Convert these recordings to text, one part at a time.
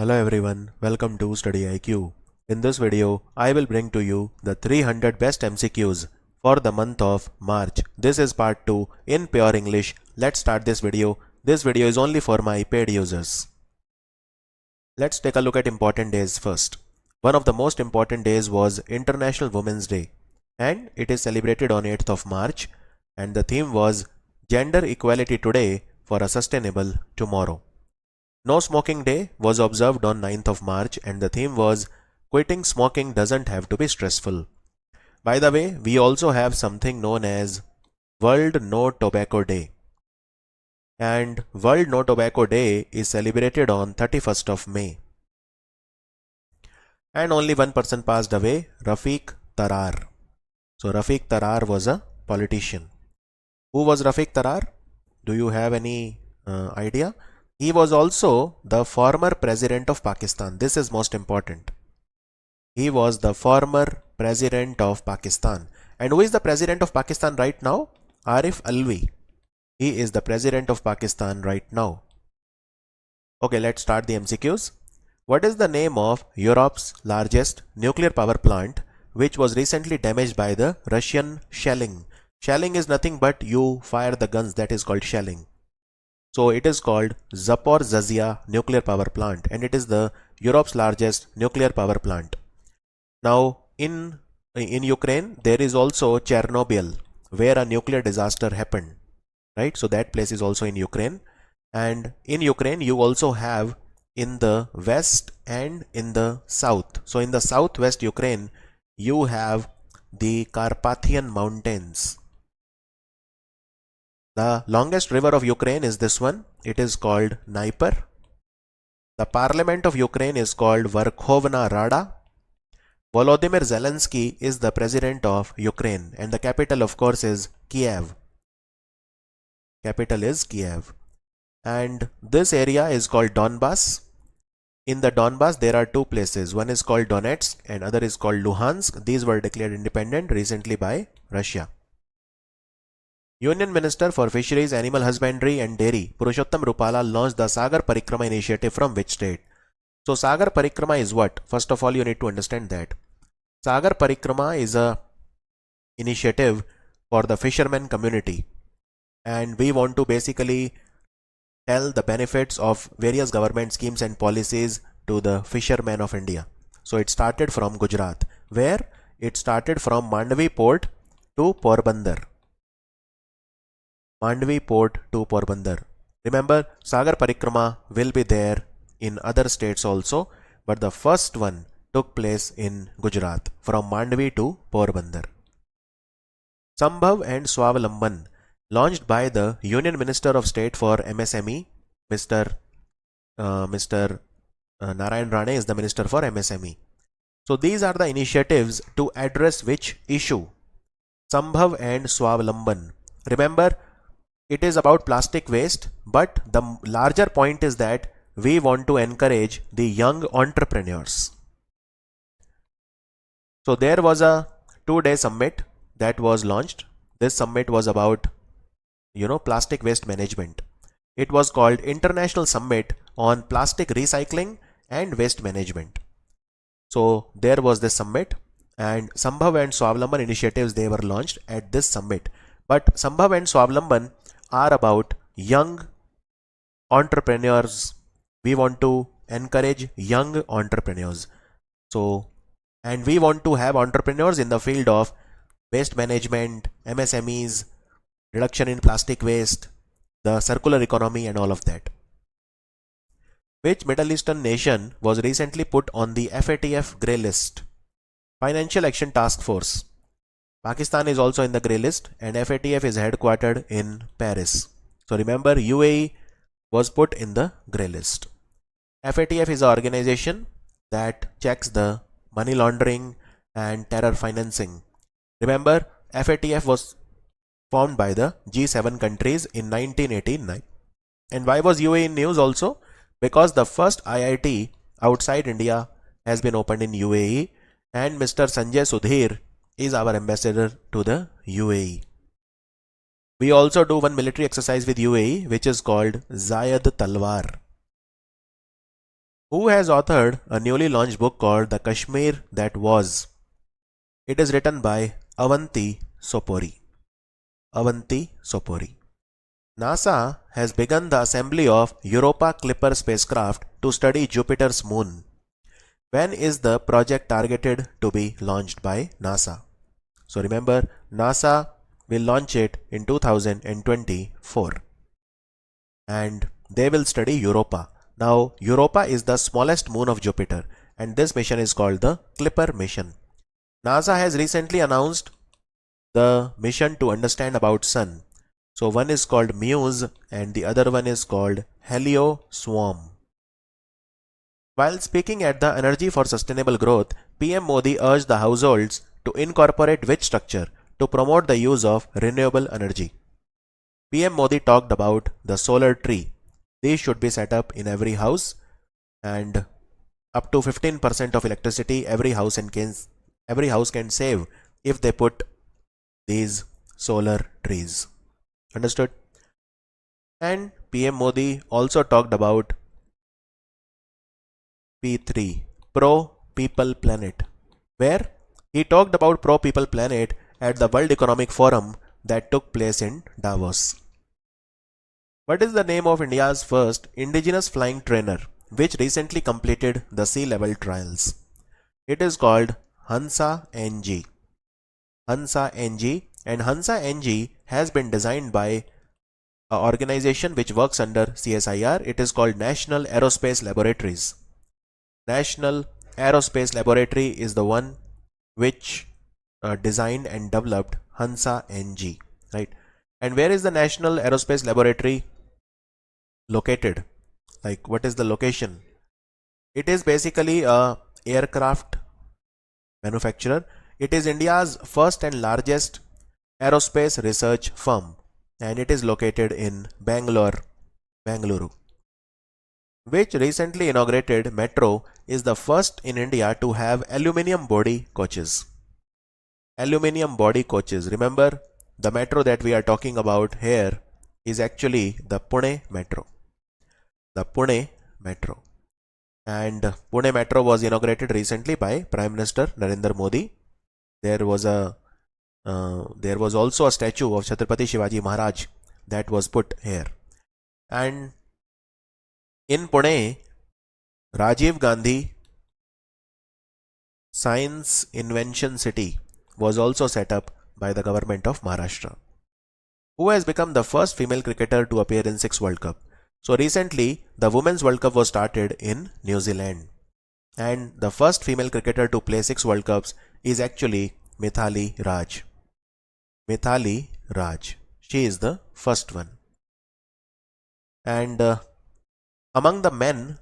Hello everyone, welcome to Study IQ. In this video, I will bring to you the 300 best MCQs for the month of March. This is part 2 in pure English. Let's start this video. This video is only for my paid users. Let's take a look at important days first. One of the most important days was International Women's Day, and it is celebrated on 8th of March, and the theme was Gender Equality Today for a Sustainable Tomorrow. No Smoking Day was observed on 9th of March, and the theme was Quitting Smoking Doesn't Have to Be Stressful. By the way, we also have something known as World No Tobacco Day. And World No Tobacco Day is celebrated on 31st of May. And only one person passed away, Rafiq Tarar. So Rafiq Tarar was a politician. Who was Rafiq Tarar? Do you have any idea? He was also the former president of Pakistan. This is most important. He was the former president of Pakistan. And who is the president of Pakistan right now? Arif Alvi. He is the president of Pakistan right now. Okay, let's start the MCQs. What is the name of Europe's largest nuclear power plant which was recently damaged by the Russian shelling? Shelling is nothing but you fire the guns, that is called shelling. So it is called Zaporizhzhia nuclear power plant, and it is the Europe's largest nuclear power plant. Now in Ukraine there is also Chernobyl, where a nuclear disaster happened, right? So that place is also in Ukraine. And in Ukraine you also have in the west and in the south. So in the southwest Ukraine you have the Carpathian Mountains. The longest river of Ukraine is this one. It is called Dnieper. The parliament of Ukraine is called Verkhovna Rada. Volodymyr Zelensky is the president of Ukraine, and the capital of course is Kiev. Capital is Kiev. And this area is called Donbas. In the Donbas there are two places. One is called Donetsk and other is called Luhansk. These were declared independent recently by Russia. Union Minister for Fisheries, Animal Husbandry and Dairy, Purushottam Rupala, launched the Sagar Parikrama initiative from which state? So Sagar Parikrama is what? First of all, you need to understand that Sagar Parikrama is a initiative for the fishermen community, and we want to basically tell the benefits of various government schemes and policies to the fishermen of India. So it started from Gujarat, where it started from Mandvi port to Porbandar. Mandvi port to Porbandar. Remember, Sagar Parikrama will be there in other states also, but the first one took place in Gujarat from Mandvi to Porbandar. Sambhav and Swavalamban, launched by the Union Minister of State for MSME, Mr. Narayan Rane is the Minister for MSME. So these are the initiatives to address which issue? Sambhav and Swavalamban. Remember, it is about plastic waste, but the larger point is that we want to encourage the young entrepreneurs. So there was a 2-day summit that was launched. This summit was about plastic waste management. It was called International Summit on Plastic Recycling and Waste Management. So there was this summit, and Sambhav and Swavalamban initiatives, they were launched at this summit. But Sambhav and Swavalamban are about young entrepreneurs. We want to encourage young entrepreneurs. So, and we want to have entrepreneurs in the field of waste management, MSMEs, reduction in plastic waste, the circular economy and all of that. Which Middle Eastern nation was recently put on the FATF grey list? Financial Action Task Force. Pakistan is also in the grey list, and FATF is headquartered in Paris. So remember, UAE was put in the grey list. FATF is an organization that checks the money laundering and terror financing. Remember, FATF was formed by the G7 countries in 1989. And why was UAE in news also? Because the first IIT outside India has been opened in UAE, and Mr. Sanjay Sudhir is our ambassador to the UAE. We also do one military exercise with UAE which is called Zayed Talwar. Who has authored a newly launched book called The Kashmir That Was? It is written by Avanti Sopori. Avanti Sopori. NASA has begun the assembly of Europa Clipper spacecraft to study Jupiter's moon. When is the project targeted to be launched by NASA? So remember, NASA will launch it in 2024 and they will study Europa. Now, Europa is the smallest moon of Jupiter and this mission is called the Clipper mission. NASA has recently announced the mission to understand about Sun. So one is called Muse and the other one is called Helioswarm. While speaking at the Energy for Sustainable Growth, PM Modi urged the households to incorporate which structure to promote the use of renewable energy. PM Modi talked about the solar tree. These should be set up in every house and up to 15% of electricity every house can save if they put these solar trees. Understood? And PM Modi also talked about P3, Pro People Planet, where he talked about Pro People Planet at the World Economic Forum that took place in Davos. What is the name of India's first indigenous flying trainer which recently completed the sea level trials? It is called Hansa NG. Hansa NG, and Hansa NG has been designed by an organization which works under CSIR. It is called National Aerospace Laboratories. National Aerospace Laboratory is the one which designed and developed Hansa NG, right? And where is the National Aerospace Laboratory located? Like, what is the location? It is basically a aircraft manufacturer. It is India's first and largest aerospace research firm and it is located in Bangalore. Which recently inaugurated metro is the first in India to have aluminium body coaches. Aluminium body coaches. Remember, the metro that we are talking about here is actually the Pune metro. The Pune metro. And Pune metro was inaugurated recently by Prime Minister Narendra Modi. There was also a statue of Chhatrapati Shivaji Maharaj that was put here. And in Pune, Rajiv Gandhi Science Invention City was also set up by the government of Maharashtra. Who has become the first female cricketer to appear in 6 World Cup? So recently, the Women's World Cup was started in New Zealand. And the first female cricketer to play 6 World Cups is actually Mithali Raj. Mithali Raj. She is the first one. And among the men,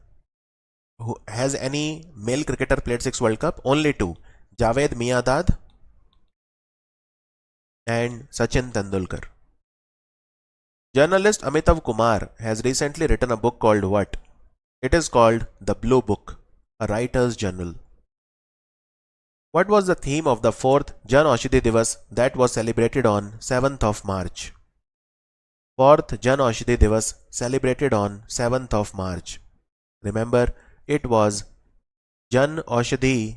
who has any male cricketer played 6 World Cup? Only 2. Javed Miandad and Sachin Tendulkar. Journalist Amitav Kumar has recently written a book called what? It is called The Blue Book, a writer's journal. What was the theme of the 4th Jan Aushadhi Divas that was celebrated on 7th of March? 4th Jan Aushadhi Divas celebrated on 7th of March. Remember, it was Jan Aushadhi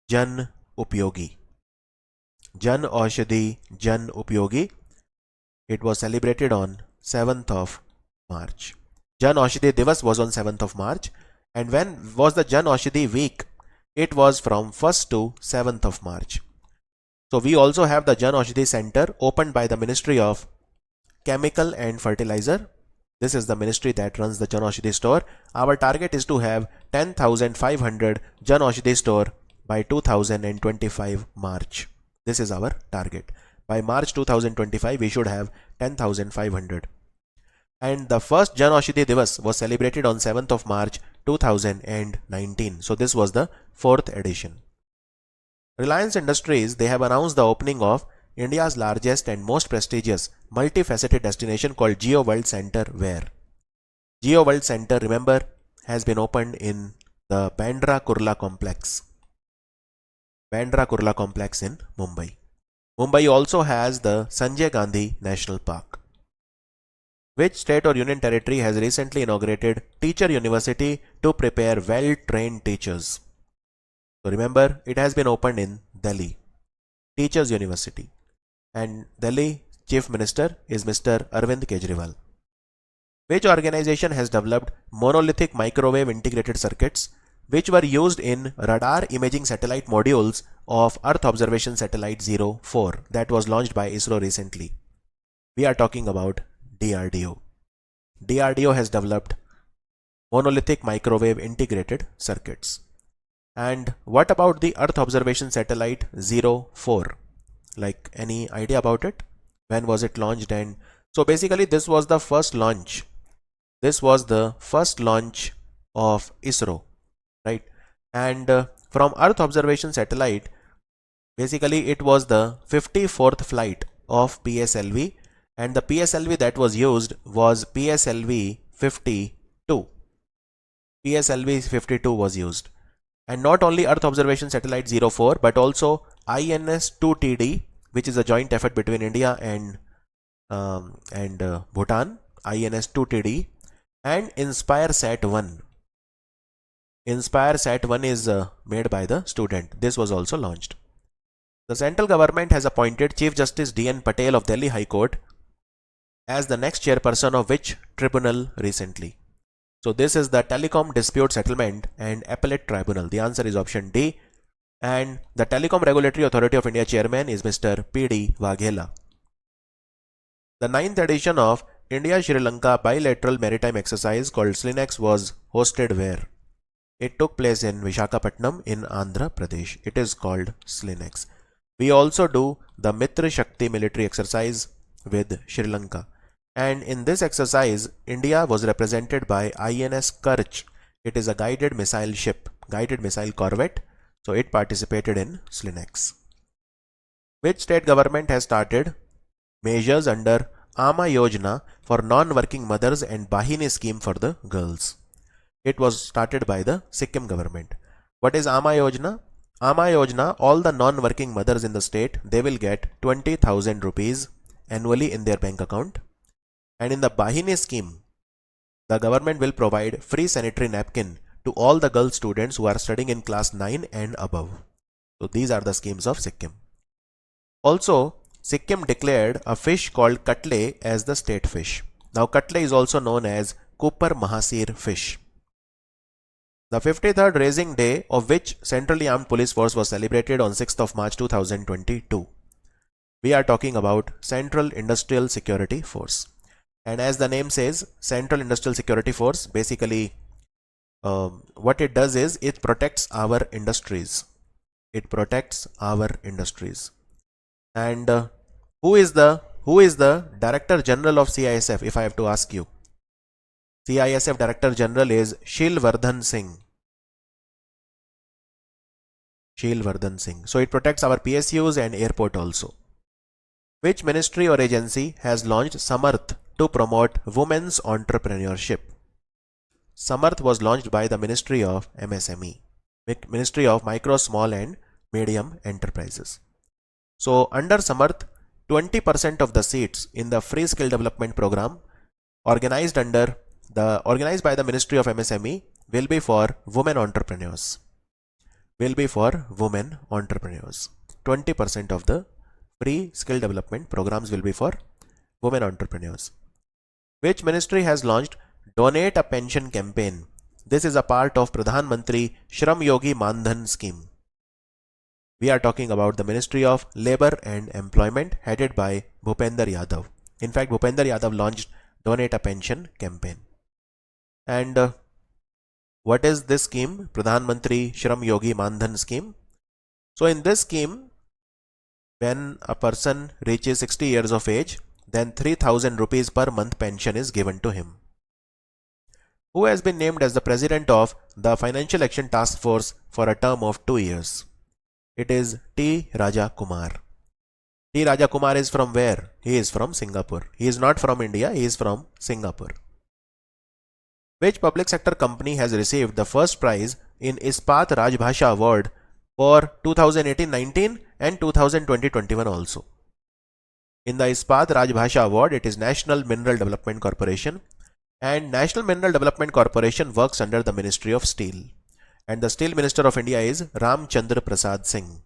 Jan Upyogi. Jan Aushadhi Jan Upyogi. It was celebrated on 7th of March. Jan Aushadhi Divas was on 7th of March. And when was the Jan Aushadhi week? It was from 1st to 7th of March. So we also have the Jan Aushadhi Center opened by the Ministry of Chemical and Fertilizer. This is the ministry that runs the Jan Aushadhi store. Our target is to have 10,500 Jan Aushadhi store by 2025 March. This is our target. By March 2025, we should have 10,500. And the first Jan Aushadhi Divas was celebrated on 7th of March 2019. So this was the 4th edition. Reliance Industries, they have announced the opening of India's largest and most prestigious multifaceted destination called Geo World Center where? Geo World Center, remember, has been opened in the Bandra Kurla complex. Bandra Kurla complex in Mumbai. Mumbai also has the Sanjay Gandhi National Park. Which state or union territory has recently inaugurated Teacher University to prepare well-trained teachers? So remember, it has been opened in Delhi, Teachers University. And Delhi Chief Minister is Mr. Arvind Kejriwal. Which organization has developed monolithic microwave integrated circuits which were used in radar imaging satellite modules of Earth Observation Satellite 04 that was launched by ISRO recently? We are talking about DRDO. DRDO has developed monolithic microwave integrated circuits. And what about the Earth Observation Satellite 04? Like, any idea about it? When was it launched? And so basically this was the first launch. This was the first launch of ISRO, right? And from Earth Observation Satellite, basically it was the 54th flight of PSLV, and the PSLV that was used was PSLV 52. PSLV 52 was used. And not only Earth Observation Satellite 04 but also INS-2TD, which is a joint effort between India and Bhutan, INS-2TD, and InspireSat-1. InspireSat-1 is made by the student. This was also launched. The central government has appointed Chief Justice D.N. Patel of Delhi High Court as the next chairperson of which tribunal recently? So this is the Telecom Dispute Settlement and Appellate Tribunal. The answer is option D. And the Telecom Regulatory Authority of India chairman is Mr. P.D. Waghela. The 9th edition of India-Sri Lanka bilateral maritime exercise called SLINEX was hosted where? It took place in Visakhapatnam in Andhra Pradesh. It is called SLINEX. We also do the Mitra Shakti military exercise with Sri Lanka. And in this exercise, India was represented by INS Karch. It is a guided missile ship, guided missile corvette. So it participated in SLINEX. Which state government has started measures under Ama Yojana for non-working mothers and Bahini scheme for the girls? It was started by the Sikkim government. What is Ama Yojana? Ama Yojana, all the non-working mothers in the state, they will get 20,000 rupees annually in their bank account. And in the Bahini scheme, the government will provide free sanitary napkin to all the girl students who are studying in class 9 and above. So these are the schemes of Sikkim. Also, Sikkim declared a fish called Katle as the state fish. Now Katle is also known as Cooper Mahasir fish. The 53rd Raising Day of which Centrally Armed Police Force was celebrated on 6th of March 2022? We are talking about Central Industrial Security Force. And as the name says, Central Industrial Security Force, basically what it does is it protects our industries. It protects our industries. And who is the Director General of CISF, if I have to ask you? CISF Director General is Shilvardhan Singh. Shilvardhan Singh. So it protects our PSUs and airport also. Which ministry or agency has launched Samarth to promote women's entrepreneurship? Samarth was launched by the Ministry of MSME, Ministry of Micro, Small and Medium Enterprises. So under Samarth, 20% of the seats in the free skill development program organized by the Ministry of MSME will be for women entrepreneurs. 20% of the free skill development programs will be for women entrepreneurs. Which ministry has launched Donate a Pension campaign? This is a part of Pradhan Mantri Shram Yogi Mandhan scheme. We are talking about the Ministry of Labour and Employment headed by Bhupender Yadav. In fact, Bhupender Yadav launched Donate a Pension campaign. And what is this scheme? Pradhan Mantri Shram Yogi Mandhan scheme. So in this scheme, when a person reaches 60 years of age, then 3,000 rupees per month pension is given to him. Who has been named as the president of the Financial Action Task Force for a term of 2 years? It is T. Raja Kumar. T. Raja Kumar is from where? He is from Singapore. He is not from India, he is from Singapore. Which public sector company has received the first prize in Ispat Rajbhasha Award for 2018-19 and 2020-21 also? In the Ispat Rajbhasha Award, it is National Mineral Development Corporation. And National Mineral Development Corporation works under the Ministry of Steel. And the Steel Minister of India is Ramchandra Prasad Singh.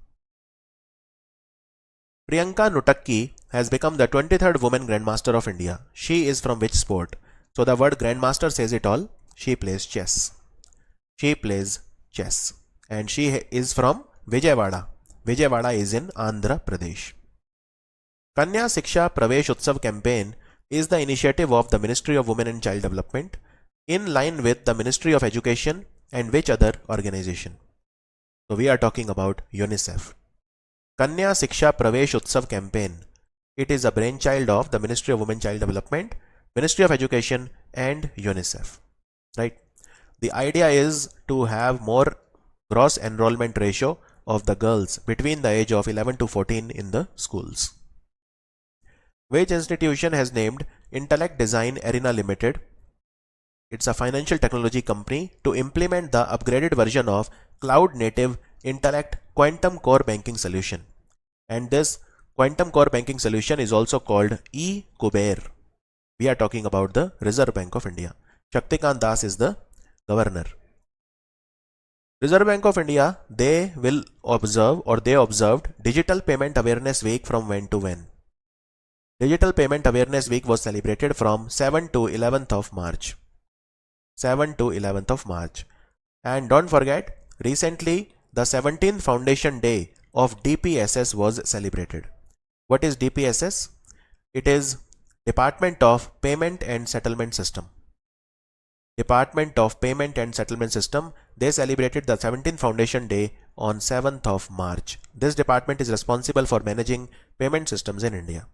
Priyanka Nutakki has become the 23rd woman Grandmaster of India. She is from which sport? So the word Grandmaster says it all. She plays chess. She plays chess. And she is from Vijayawada. Vijayawada is in Andhra Pradesh. Kanya Shiksha Pravesh Utsav campaign is the initiative of the Ministry of Women and Child Development in line with the Ministry of Education and which other organization? So we are talking about UNICEF. Kanya Shiksha Pravesh Utsav campaign. It is a brainchild of the Ministry of Women and Child Development, Ministry of Education and UNICEF. Right? The idea is to have more gross enrollment ratio of the girls between the age of 11 to 14 in the schools. Which institution has named Intellect Design Arena Limited? It's a financial technology company to implement the upgraded version of cloud native Intellect Quantum Core Banking Solution. And this Quantum Core Banking Solution is also called eKuber. We are talking about the Reserve Bank of India. Shaktikant Das is the governor. Reserve Bank of India, they observed Digital Payment Awareness Week from when to when? Digital Payment Awareness Week was celebrated from 7 to 11th of March. 7 to 11th of March. And don't forget, recently the 17th Foundation Day of DPSS was celebrated. What is DPSS? It is Department of Payment and Settlement System. Department of Payment and Settlement System. They celebrated the 17th Foundation Day on 7th of March. This department is responsible for managing payment systems in India.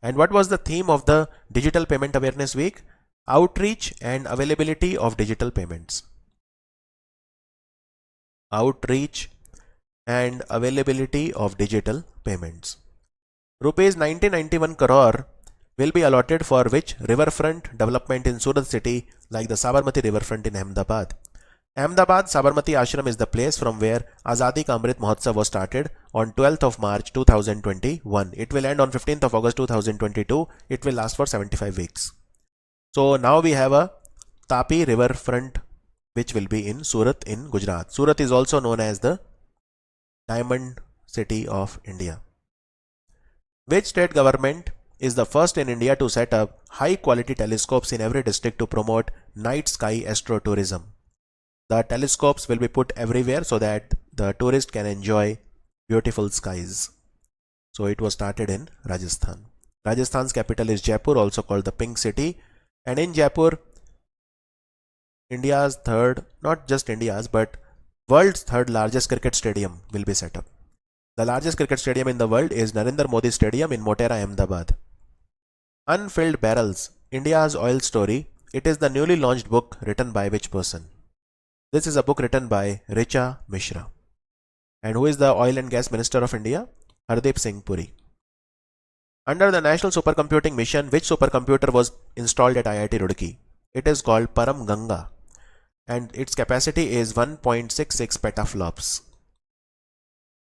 And what was the theme of the Digital Payment Awareness Week? Outreach and availability of digital payments. Outreach and availability of digital payments. Rupees 1991 crore will be allotted for which riverfront development in Surat city like the Sabarmati riverfront in Ahmedabad? Ahmedabad Sabarmati Ashram is the place from where Azadi Ka Amrit Mahotsav was started on 12th of March 2021. It will end on 15th of August 2022. It will last for 75 weeks. So now we have a Tapi riverfront which will be in Surat in Gujarat. Surat is also known as the Diamond City of India. Which state government is the first in India to set up high quality telescopes in every district to promote night sky astrotourism? The telescopes will be put everywhere so that the tourist can enjoy beautiful skies. So it was started in Rajasthan. Rajasthan's capital is Jaipur, also called the Pink City. And in Jaipur, India's third, not just India's, but world's third largest cricket stadium will be set up. The largest cricket stadium in the world is Narendra Modi Stadium in Motera, Ahmedabad. Unfilled Barrels, India's Oil Story. It is the newly launched book written by which person? This is a book written by Richa Mishra. And who is the Oil and Gas Minister of India? Hardeep Singh Puri. Under the National Supercomputing Mission, which supercomputer was installed at IIT Roorkee? It is called Param Ganga. And its capacity is 1.66 petaflops.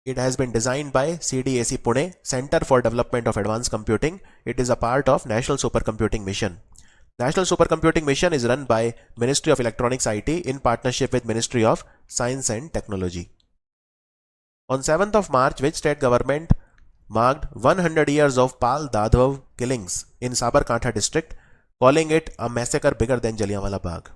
It has been designed by CDAC Pune, Center for Development of Advanced Computing. It is a part of National Supercomputing Mission. National Supercomputing Mission is run by Ministry of Electronics IT in partnership with Ministry of Science and Technology. On 7th of March, which state government marked 100 years of Pal Dadhav killings in Sabarkantha district, calling it a massacre bigger than Jallianwala Bagh?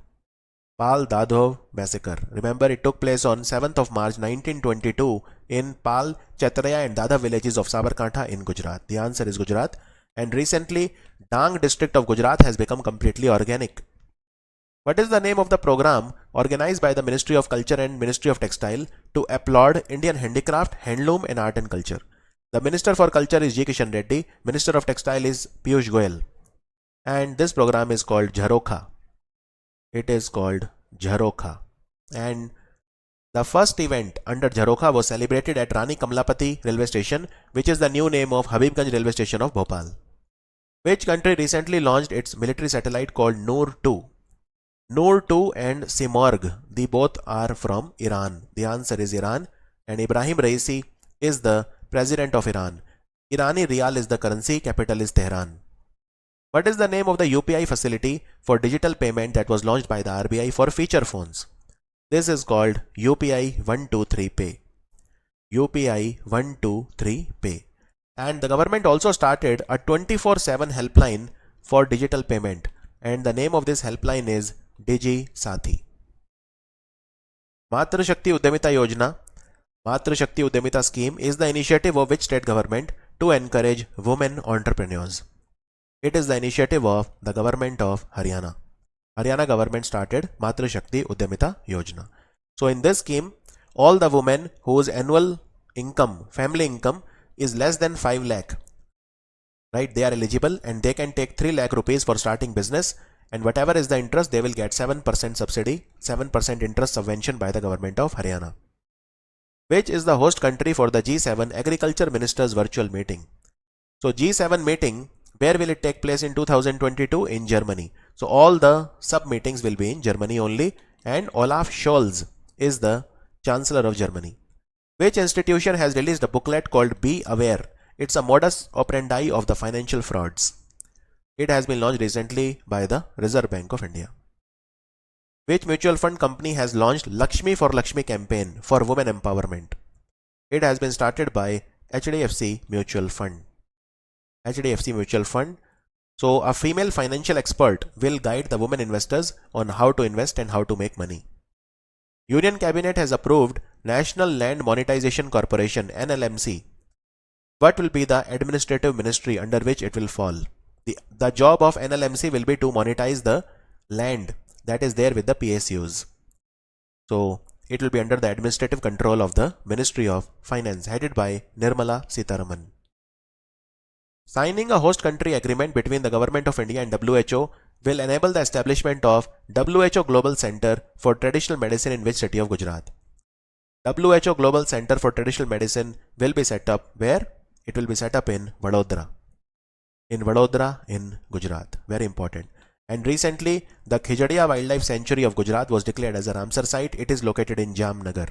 Pal Dadhav massacre. Remember, it took place on 7th of March 1922 in Pal, Chatraya and Dadhav villages of Sabarkantha in Gujarat. The answer is Gujarat. And recently, Dang district of Gujarat has become completely organic. What is the name of the program organized by the Ministry of Culture and Ministry of Textile to applaud Indian handicraft, handloom and art and culture? The Minister for Culture is G. Kishan Reddy. Minister of Textile is Piyush Goyal. And this program is called Jharokha. It is called Jharokha. And the first event under Jharokha was celebrated at Rani Kamlapati railway station, which is the new name of Habibganj railway station of Bhopal. Which country recently launched its military satellite called Noor 2? Noor 2 and Simorgh, they both are from Iran. The answer is Iran. And Ibrahim Raisi is the president of Iran. Irani Riyal is the currency, capital is Tehran. What is the name of the UPI facility for digital payment that was launched by the RBI for feature phones? This is called UPI 123 Pay. UPI 123 Pay. And the government also started a 24/7 helpline for digital payment, and the name of this helpline is Digi Sathi. Matra Shakti Udyamita Yojana, Matra Shakti Udyamita scheme is the initiative of which state government to encourage women entrepreneurs? It is the initiative of the government of Haryana. Haryana government started Matra Shakti Udyamita Yojana. So in this scheme, all the women whose annual income, family income is less than 5 lakh, right, they are eligible and they can take 3 lakh rupees for starting business, and whatever is the interest, they will get 7% subsidy, 7% interest subvention by the government of Haryana. Which is the host country for the G7 Agriculture Ministers virtual meeting? So G7 meeting, where will it take place in 2022? In Germany. So all the sub meetings will be in Germany only, and Olaf Scholz is the Chancellor of Germany. Which institution has released a booklet called Be Aware? It's a modus operandi of the financial frauds. It has been launched recently by the Reserve Bank of India. Which mutual fund company has launched Lakshmi for Lakshmi campaign for women empowerment? It has been started by HDFC Mutual Fund. HDFC Mutual Fund. So a female financial expert will guide the women investors on how to invest and how to make money. Union Cabinet has approved National Land Monetization Corporation NLMC. What will be the administrative ministry under which it will fall? The job of NLMC will be to monetize the land that is there with the PSUs. So it will be under the administrative control of the Ministry of Finance, headed by Nirmala Sitharaman. Signing a host country agreement between the Government of India and WHO will enable the establishment of WHO Global Center for Traditional Medicine in which city of Gujarat? WHO Global Center for Traditional Medicine will be set up where? It will be set up in Vadodara. In Vadodara in Gujarat. Very important. And recently, the Khijadia Wildlife Sanctuary of Gujarat was declared as a Ramsar site. It is located in Jamnagar.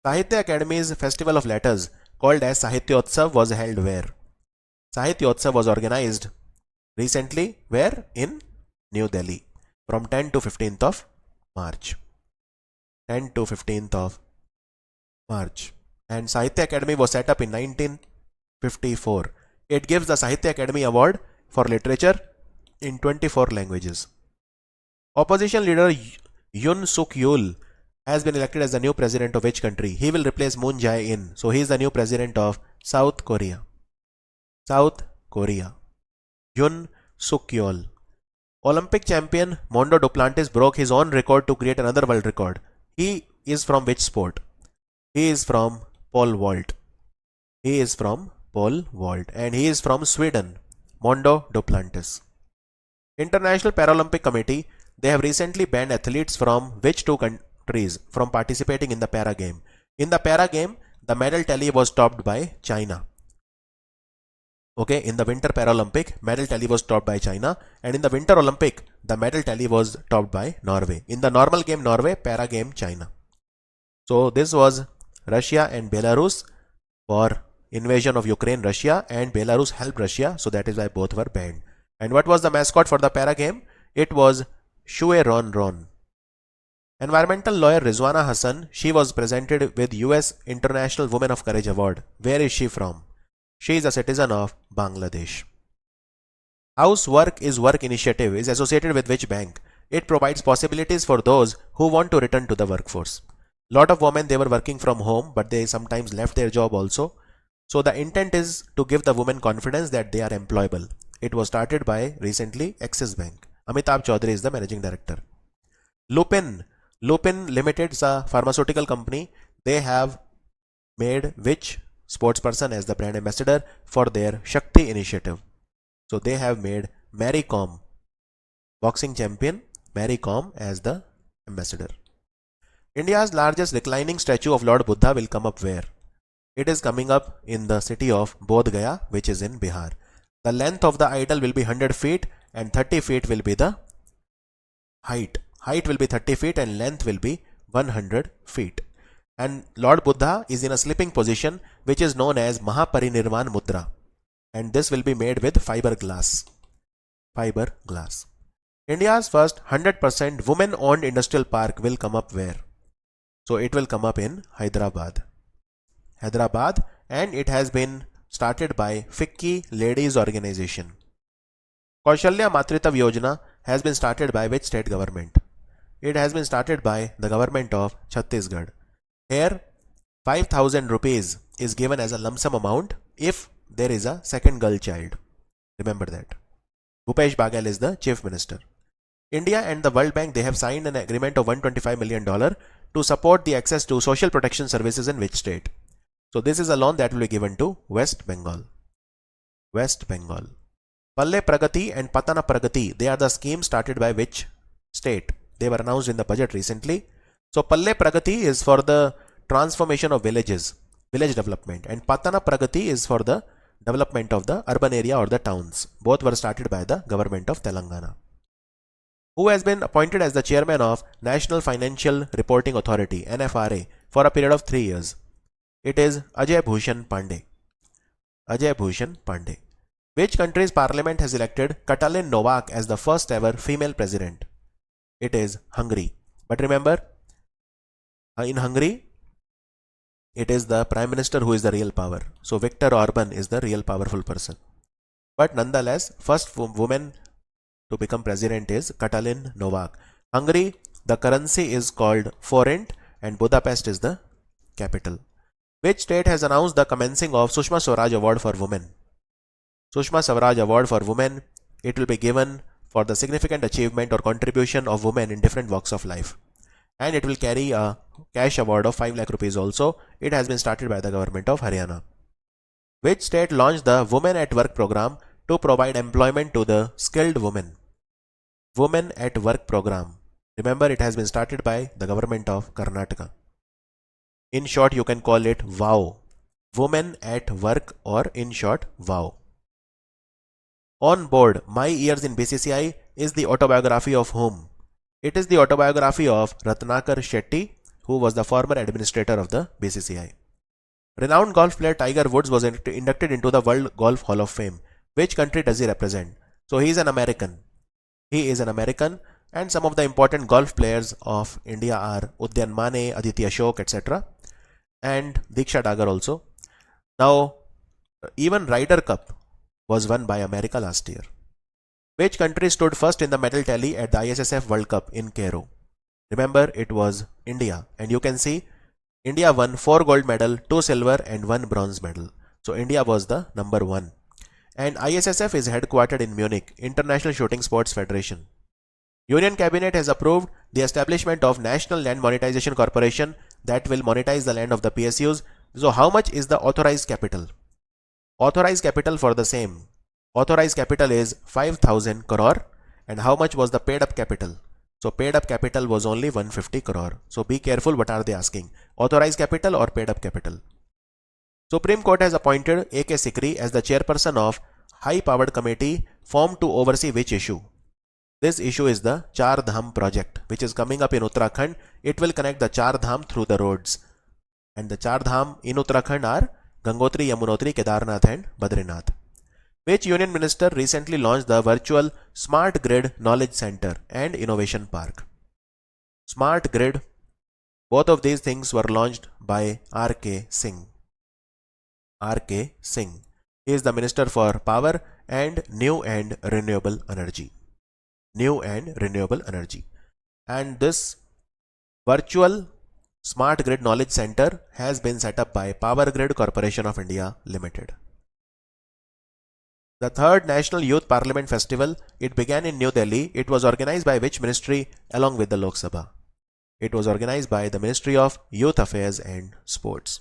Sahitya Academy's Festival of Letters, called as Sahityotsav, was held where? Sahityotsav was organized recently where? In New Delhi from 10 to 15th of March. 10 to 15th of March. And Sahitya Academy was set up in 1954. It gives the Sahitya Academy Award for literature in 24 languages. Opposition leader Yoon Suk Yeol has been elected as the new president of which country? He will replace Moon Jae-in. So he is the new president of South Korea. South Korea. Yoon Suk Yeol. Olympic champion Mondo Duplantis broke his own record to create another world record. He is from which sport? He is from pole vault. He is from pole vault and he is from Sweden. Mondo Duplantis. International Paralympic Committee, they have recently banned athletes from which two countries from participating in the para game? In the para game, the medal tally was topped by China. Okay, in the Winter Paralympic, medal tally was topped by China, and in the Winter Olympic, the medal tally was topped by Norway. In the normal game, Norway, para game, China. So this was Russia and Belarus for invasion of Ukraine, Russia, and Belarus helped Russia, so that is why both were banned. And what was the mascot for the para game? It was Shue Ron Ron. Environmental lawyer Rizwana Hassan, she was presented with US International Women of Courage Award. Where is she from? She is a citizen of Bangladesh. House Work is Work initiative is associated with which bank? It provides possibilities for those who want to return to the workforce. Lot of women, they were working from home, but they sometimes left their job also. So the intent is to give the women confidence that they are employable. It was started by recently Axis Bank. Amitabh Chaudhary is the managing director. Lupin Limited is a pharmaceutical company. They have made which sportsperson as the brand ambassador for their Shakti initiative? So they have made Mary Kom, boxing champion Mary Kom, as the ambassador. India's largest reclining statue of Lord Buddha will come up where? It is coming up in the city of Bodh Gaya, which is in Bihar. The length of the idol will be 100 feet and 30 feet will be the height. Height will be 30 feet and length will be 100 feet. And Lord Buddha is in a sleeping position which is known as Mahaparinirvan Mudra. And this will be made with fiberglass. Fiberglass. India's first 100% women-owned industrial park will come up where? So it will come up in Hyderabad. Hyderabad, and it has been started by FICCI Ladies Organization. Kaushalya Matritav Yojana has been started by which state government? It has been started by the government of Chhattisgarh. Here 5,000 rupees is given as a lump sum amount if there is a second girl child. Remember that. Bhupesh Baghel is the chief minister. India and the World Bank, they have signed an agreement of $125 million to support the access to social protection services in which state? So this is a loan that will be given to West Bengal. West Bengal. Palle Pragati and Patana Pragati, they are the schemes started by which state? They were announced in the budget recently. So Palle Pragati is for the transformation of villages, village development, and Patana Pragati is for the development of the urban area or the towns. Both were started by the government of Telangana. Who has been appointed as the chairman of National Financial Reporting Authority (NFRA) for a period of 3 years? It is Ajay Bhushan Pandey. Ajay Bhushan Pandey. Which country's parliament has elected Katalin Novak as the first ever female president? It is Hungary. But remember, in Hungary, it is the prime minister who is the real power. So Viktor Orban is the real powerful person. But nonetheless, first woman to become president is Katalin Novak. Hungary, the currency is called forint and Budapest is the capital. Which state has announced the commencing of Sushma Swaraj Award for Women? Sushma Swaraj Award for Women, it will be given for the significant achievement or contribution of women in different walks of life. And it will carry a cash award of 5 lakh rupees also. It has been started by the government of Haryana. Which state launched the Women at Work program to provide employment to the skilled women? Women at Work program. Remember, it has been started by the government of Karnataka. In short, you can call it WOW. Women at Work, or in short, WOW. On Board, My Years in BCCI is the autobiography of whom? It is the autobiography of Ratnakar Shetty, who was the former administrator of the BCCI. Renowned golf player Tiger Woods was inducted into the World Golf Hall of Fame. Which country does he represent? So he is an American. He is an American, and some of the important golf players of India are Udyan Mane, Aditi Ashok, etc. and Diksha Dagar also. Now, even Ryder Cup was won by America last year. Which country stood first in the medal tally at the ISSF World Cup in Cairo? Remember, it was India, and you can see India won 4 gold medal, 2 silver and 1 bronze medal. So India was the number 1. And ISSF is headquartered in Munich, International Shooting Sports Federation. Union Cabinet has approved the establishment of National Land Monetization Corporation that will monetize the land of the PSUs. So how much is the authorized capital? Authorized capital for the same. Authorized capital is 5,000 crore. And how much was the paid up capital? So paid up capital was only 150 crore. So be careful, what are they asking? Authorized capital or paid up capital? Supreme Court has appointed A.K. Sikri as the chairperson of High Powered Committee formed to oversee which issue? This issue is the Char Dham project, which is coming up in Uttarakhand. It will connect the Char Dham through the roads. And the Char Dham in Uttarakhand are Gangotri, Yamunotri, Kedarnath and Badrinath. Which union minister recently launched the virtual Smart Grid Knowledge Center and Innovation Park? Smart Grid, both of these things were launched by R.K. Singh. R.K. Singh. He is the Minister for Power and New and Renewable Energy. New and Renewable Energy. And this virtual Smart Grid Knowledge Center has been set up by Power Grid Corporation of India Limited. The third National Youth Parliament Festival, it began in New Delhi. It was organized by which ministry along with the Lok Sabha? It was organized by the Ministry of Youth Affairs and Sports.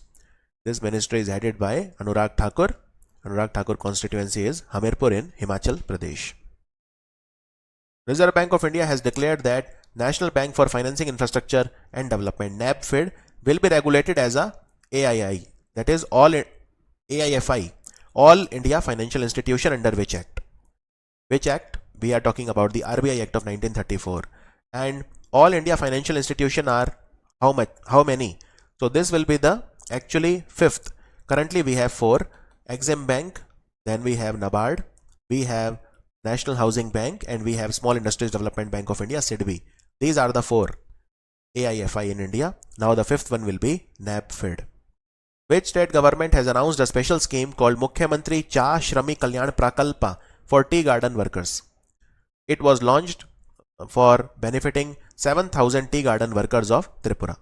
This ministry is headed by Anurag Thakur. Anurag Thakur constituency is Hamirpur in Himachal Pradesh. Reserve Bank of India has declared that National Bank for Financing Infrastructure and Development (NABFID) will be regulated as a AII, that is AIFI, All India Financial Institution, under which act? Which act? We are talking about the RBI Act of 1934. And All India Financial Institution are how many? So this will be the actually fifth. Currently we have 4: Exim Bank, then we have NABARD, we have National Housing Bank, and we have Small Industries Development Bank of India, SIDBI. These are the 4 AIFI in India. Now the fifth one will be NABFID. Which state government has announced a special scheme called Mukhyamantri Cha Shramik Kalyan Prakalpa for tea garden workers? It was launched for benefiting 7,000 tea garden workers of Tripura.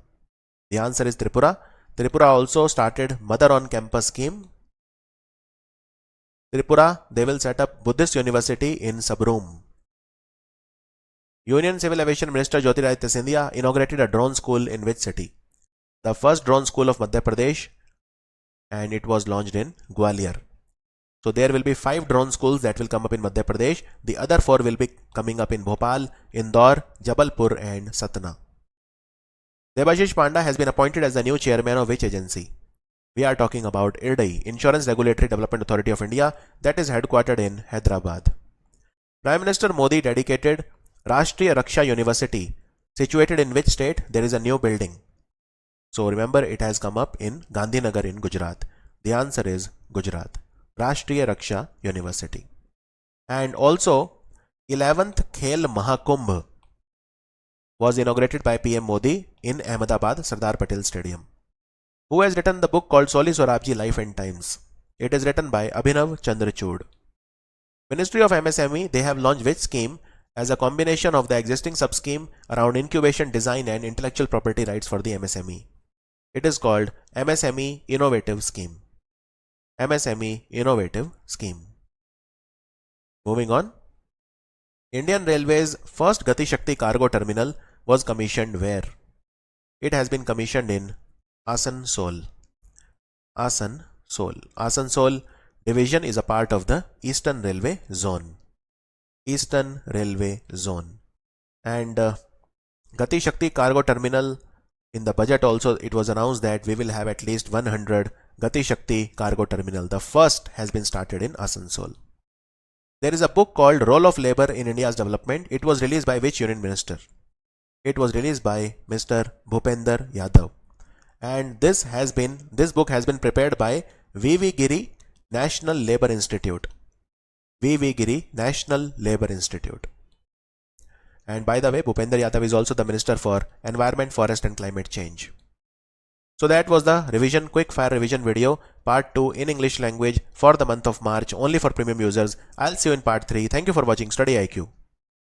The answer is Tripura. Tripura also started Mother on Campus scheme. Tripura, they will set up Buddhist University in Sabroom. Union Civil Aviation Minister Jyotiraditya Scindia inaugurated a drone school in which city? The first drone school of Madhya Pradesh, and it was launched in Gwalior. So there will be 5 drone schools that will come up in Madhya Pradesh. The other 4 will be coming up in Bhopal, Indore, Jabalpur and Satna. Debashish Panda has been appointed as the new chairman of which agency? We are talking about IRDAI, Insurance Regulatory Development Authority of India, that is headquartered in Hyderabad. Prime Minister Modi dedicated Rashtriya Raksha University, situated in which state? There is a new building. So remember, it has come up in Gandhinagar in Gujarat. The answer is Gujarat. Rashtriya Raksha University. And also 11th Khel Mahakumbh was inaugurated by PM Modi in Ahmedabad Sardar Patel Stadium. Who has written the book called Soli Sorabji Life and Times? It is written by Abhinav Chandrachud. Ministry of MSME, they have launched which scheme as a combination of the existing sub-scheme around incubation, design and intellectual property rights for the MSME. It is called MSME Innovative Scheme. MSME Innovative Scheme. Moving on. Indian Railways first Gati Shakti cargo terminal was commissioned where? It has been commissioned in Asansol. Asansol. Asansol division is a part of the Eastern Railway Zone. Eastern Railway Zone. And Gati Shakti cargo terminal, in the budget also it was announced that we will have at least 100 Gati Shakti cargo terminal. The first has been started in Asansol. There is a book called Role of Labour in India's Development. It was released by which union minister? It was released by Mr. Bhupender Yadav. And this book has been prepared by V.V. Giri National Labour Institute. V.V. Giri National Labour Institute. And by the way, Bhupender Yadav is also the Minister for Environment, Forest and Climate Change. So that was the revision, quick fire revision video, part 2 in English language for the month of March, only for premium users. I'll see you in part 3. Thank you for watching Study IQ.